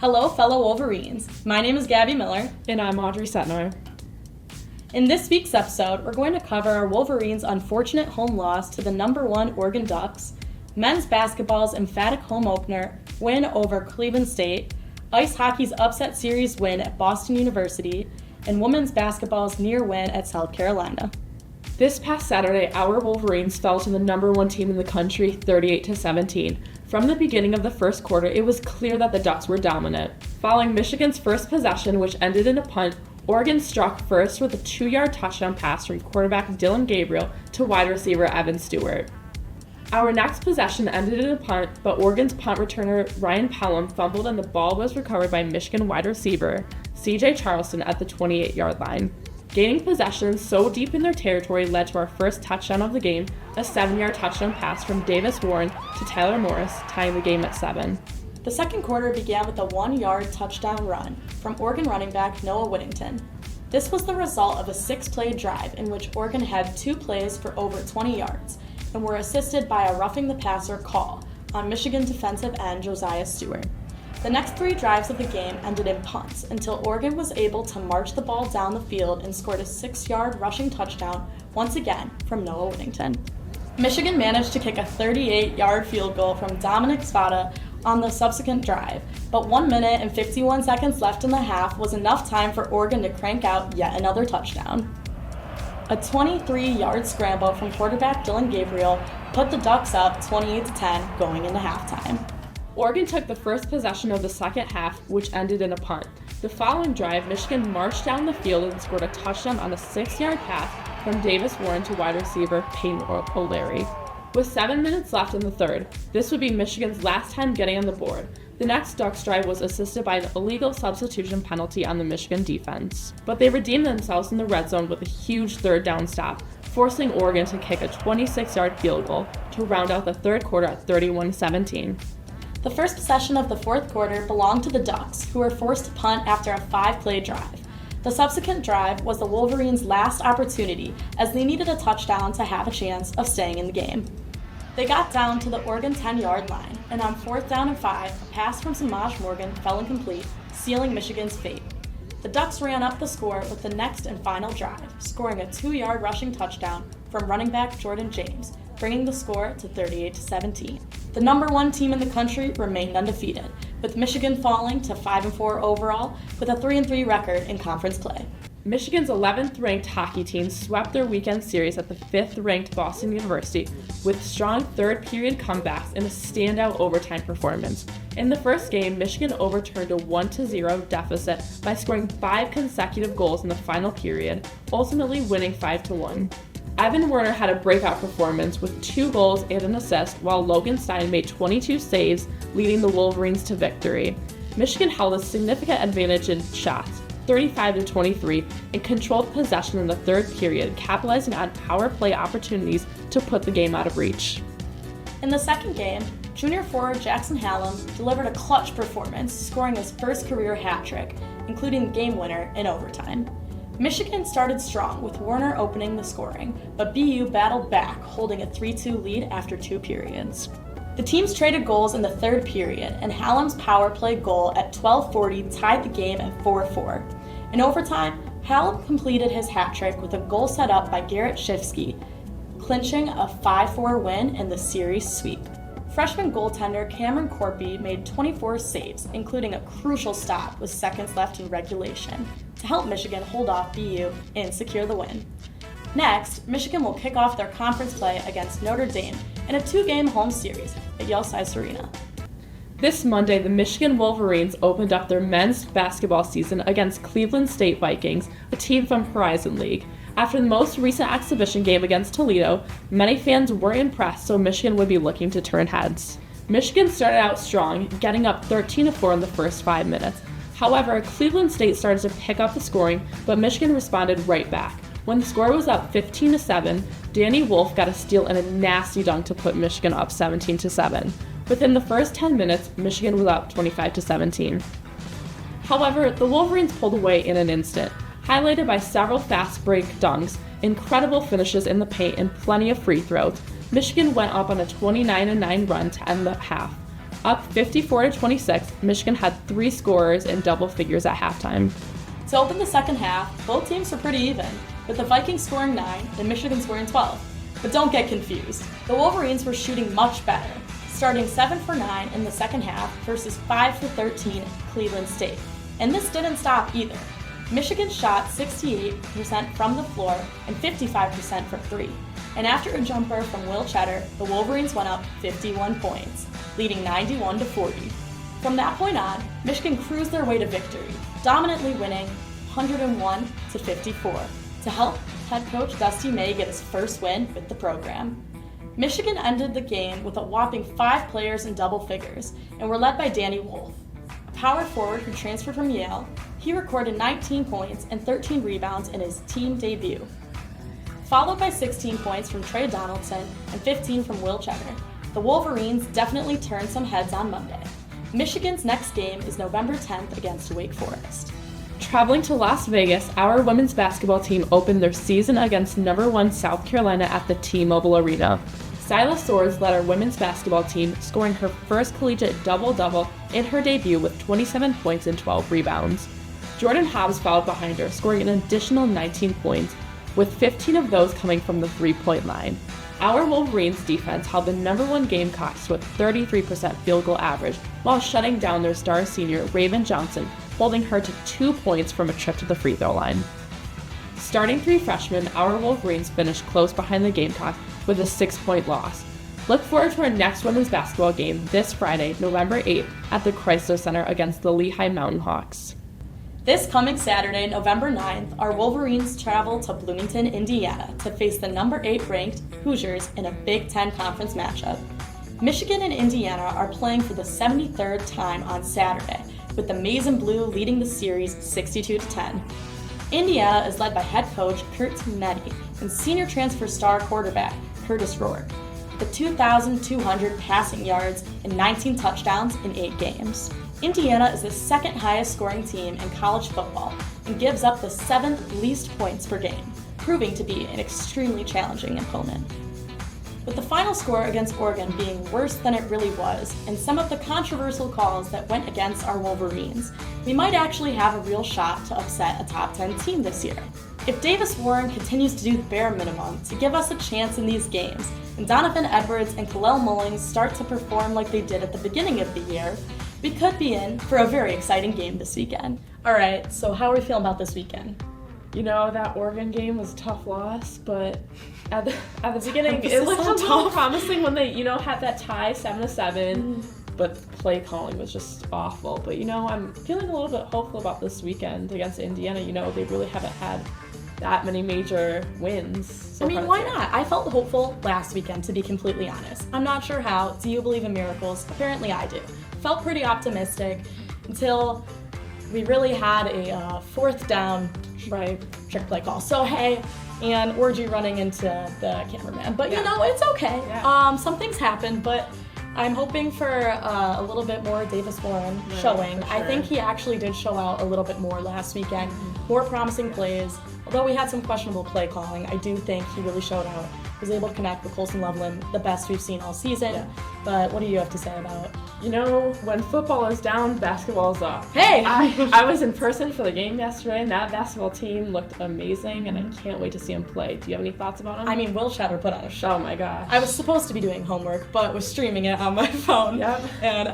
Hello, fellow Wolverines. My name is Gabby Miller. And I'm Audrey Setner. In this week's episode, we're going to cover our Wolverines' unfortunate home loss to the #1 Oregon Ducks, men's basketball's emphatic home opener win over Cleveland State, ice hockey's upset series win at Boston University, and women's basketball's near win at South Carolina. This past Saturday, our Wolverines fell to the #1 team in the country, 38-17. From the beginning of the first quarter, it was clear that the Ducks were dominant. Following Michigan's first possession, which ended in a punt, Oregon struck first with a 2-yard touchdown pass from quarterback Dylan Gabriel to wide receiver Evan Stewart. Our next possession ended in a punt, but Oregon's punt returner Ryan Pelham fumbled and the ball was recovered by Michigan wide receiver CJ Charleston at the 28-yard line. Gaining possession so deep in their territory led to our first touchdown of the game, a 7-yard touchdown pass from Davis Warren to Tyler Morris, tying the game at 7. The second quarter began with a 1-yard touchdown run from Oregon running back Noah Whittington. This was the result of a 6-play drive in which Oregon had 2 plays for over 20 yards and were assisted by a roughing the passer call on Michigan defensive end Josiah Stewart. The next 3 drives of the game ended in punts until Oregon was able to march the ball down the field and scored a 6-yard rushing touchdown once again from Noah Whittington. Michigan managed to kick a 38-yard field goal from Dominic Spada on the subsequent drive, but 1 minute and 51 seconds left in the half was enough time for Oregon to crank out yet another touchdown. A 23-yard scramble from quarterback Dylan Gabriel put the Ducks up 28-10 going into halftime. Oregon took the first possession of the second half, which ended in a punt. The following drive, Michigan marched down the field and scored a touchdown on a 6-yard pass from Davis Warren to wide receiver Peyton O'Leary. With 7 minutes left in the third, this would be Michigan's last time getting on the board. The next Ducks drive was assisted by an illegal substitution penalty on the Michigan defense, but they redeemed themselves in the red zone with a huge third down stop, forcing Oregon to kick a 26-yard field goal to round out the third quarter at 31-17. The first possession of the fourth quarter belonged to the Ducks, who were forced to punt after a 5-play drive. The subsequent drive was the Wolverines' last opportunity, as they needed a touchdown to have a chance of staying in the game. They got down to the Oregon 10-yard line, and on 4th down and 5, a pass from Samaj Morgan fell incomplete, sealing Michigan's fate. The Ducks ran up the score with the next and final drive, scoring a 2-yard rushing touchdown from running back Jordan James, bringing the score to 38-17. The #1 team in the country remained undefeated, with Michigan falling to 5-4 overall with a 3-3 record in conference play. Michigan's 11th-ranked hockey team swept their weekend series at the 5th-ranked Boston University with strong third-period comebacks and a standout overtime performance. In the first game, Michigan overturned a 1-0 deficit by scoring 5 consecutive goals in the final period, ultimately winning 5-1. Evan Werner had a breakout performance with 2 goals and an assist, while Logan Stein made 22 saves, leading the Wolverines to victory. Michigan held a significant advantage in shots, 35-23, and controlled possession in the third period, capitalizing on power play opportunities to put the game out of reach. In the second game, junior forward Jackson Hallam delivered a clutch performance, scoring his first career hat trick, including the game winner in overtime. Michigan started strong, with Warner opening the scoring, but BU battled back, holding a 3-2 lead after 2 periods. The teams traded goals in the third period, and Hallam's power play goal at 12:40 tied the game at 4-4. In overtime, Hallam completed his hat trick with a goal set up by Garrett Shifsky, clinching a 5-4 win and the series sweep. Freshman goaltender Cameron Corpy made 24 saves, including a crucial stop with seconds left in regulation, to help Michigan hold off BU and secure the win. Next, Michigan will kick off their conference play against Notre Dame in a 2-game home series at Yale-Size Arena. This Monday, the Michigan Wolverines opened up their men's basketball season against Cleveland State Vikings, a team from Horizon League. After the most recent exhibition game against Toledo, many fans were impressed, so Michigan would be looking to turn heads. Michigan started out strong, getting up 13-4 in the first 5 minutes. However, Cleveland State started to pick up the scoring, but Michigan responded right back. When the score was up 15-7, Danny Wolf got a steal and a nasty dunk to put Michigan up 17-7. Within the first 10 minutes, Michigan was up 25-17. However, the Wolverines pulled away in an instant, highlighted by several fast break dunks, incredible finishes in the paint, and plenty of free throws. Michigan went up on a 29-9 run to end the half. Up 54-26, Michigan had 3 scorers in double figures at halftime. To open the second half, both teams were pretty even, with the Vikings scoring 9 and Michigan scoring 12. But don't get confused. The Wolverines were shooting much better, starting 7 for 9 in the second half versus 5 for 13 at Cleveland State. And this didn't stop either. Michigan shot 68% from the floor and 55% from 3. And after a jumper from Will Cheddar, the Wolverines went up 51 points, leading 91-40. From that point on, Michigan cruised their way to victory, dominantly winning 101-54 to help head coach Dusty May get his first win with the program. Michigan ended the game with a whopping 5 players in double figures and were led by Danny Wolf, a power forward who transferred from Yale. He recorded 19 points and 13 rebounds in his team debut, followed by 16 points from Trey Donaldson and 15 from Will Cheddar. The Wolverines definitely turned some heads on Monday. Michigan's next game is November 10th against Wake Forest. Traveling to Las Vegas, our women's basketball team opened their season against number 1 South Carolina at the T-Mobile Arena. Silas Swords led our women's basketball team, scoring her first collegiate double-double in her debut with 27 points and 12 rebounds. Jordan Hobbs followed behind her, scoring an additional 19 points, with 15 of those coming from the three-point line. Our Wolverines defense held the number 1 Gamecocks to a 33% field goal average while shutting down their star senior Raven Johnson, holding her to 2 points from a trip to the free throw line. Starting 3 freshmen, our Wolverines finished close behind the Gamecocks with a 6-point loss. Look forward to our next women's basketball game this Friday, November 8th at the Chrysler Center against the Lehigh Mountain Hawks. This coming Saturday, November 9th, our Wolverines travel to Bloomington, Indiana to face the number 8 ranked Hoosiers in a Big Ten Conference matchup. Michigan and Indiana are playing for the 73rd time on Saturday, with the Maize and Blue leading the series 62-10. Indiana is led by head coach Kurt Tinetti and senior transfer star quarterback Curtis Rourke, with 2,200 passing yards and 19 touchdowns in 8 games. Indiana is the 2nd highest scoring team in college football and gives up the 7th least points per game, proving to be an extremely challenging opponent. With the final score against Oregon being worse than it really was, and some of the controversial calls that went against our Wolverines, we might actually have a real shot to upset a top 10 team this year. If Davis Warren continues to do the bare minimum to give us a chance in these games, and Donovan Edwards and Kalel Mullings start to perform like they did at the beginning of the year, we could be in for a very exciting game this weekend. All right, so how are we feeling about this weekend? You know, that Oregon game was a tough loss, but at the beginning, This it is looked so a little tough. promising when they, had that tie 7-7, but play calling was just awful. But, I'm feeling a little bit hopeful about this weekend against Indiana. They really haven't had that many major wins. Why not? I felt hopeful last weekend, to be completely honest. I'm not sure how. Do you believe in miracles? Apparently I do. Felt pretty optimistic until we really had a 4th down trick play call. So, hey, and Orgy running into the cameraman. But, it's okay. Yeah. Some things happen, but I'm hoping for a little bit more Davis Warren showing. For sure. I think he actually did show out a little bit more last weekend. More promising plays. Although we had some questionable play calling, I do think he really showed out. Was able to connect with Colson Loveland, the best we've seen all season. Yeah. But what do you have to say about it? When football is down, basketball is up. Hey! I was in person for the game yesterday, and that basketball team looked amazing, and I can't wait to see them play. Do you have any thoughts about them? Will Cheddar put on a show. Oh my gosh. I was supposed to be doing homework, but was streaming it on my phone. Yep. And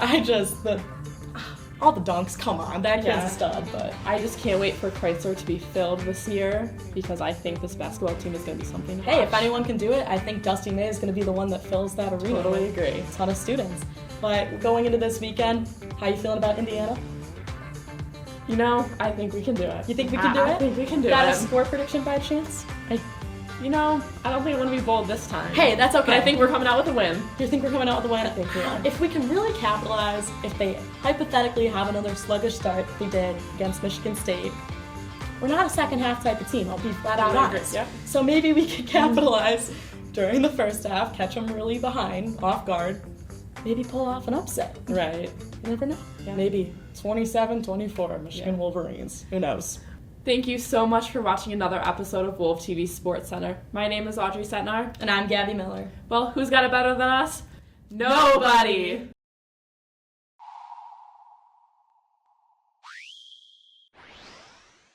all the dunks, come on, that kid's a stud. But I just can't wait for Chrysler to be filled this year, because I think this basketball team is going to be something to hey, watch. if anyone can do it, I think Dusty May is going to be the one that fills that arena. Totally with agree. a ton of students. But going into this weekend, how you feeling about Indiana? I think we can do it. You think we can do it? I think we can do Got it. a score prediction by chance? I don't think I'm going to be bold this time. Hey, that's okay. But I think we're coming out with a win. You think we're coming out with a win? I think we are. If we can really capitalize, if they hypothetically have another sluggish start we did against Michigan State, we're not a second half type of team, I'll be flat out honest. Yeah. So maybe we could capitalize during the first half, catch them really behind, off guard, maybe pull off an upset. Right. You never know. Yeah. Maybe 27-24, Michigan Wolverines. Who knows? Thank you so much for watching another episode of WOLV TV SportsCenter. My name is Audrey Setnar. And I'm Gabby Miller. Well, who's got it better than us? Nobody!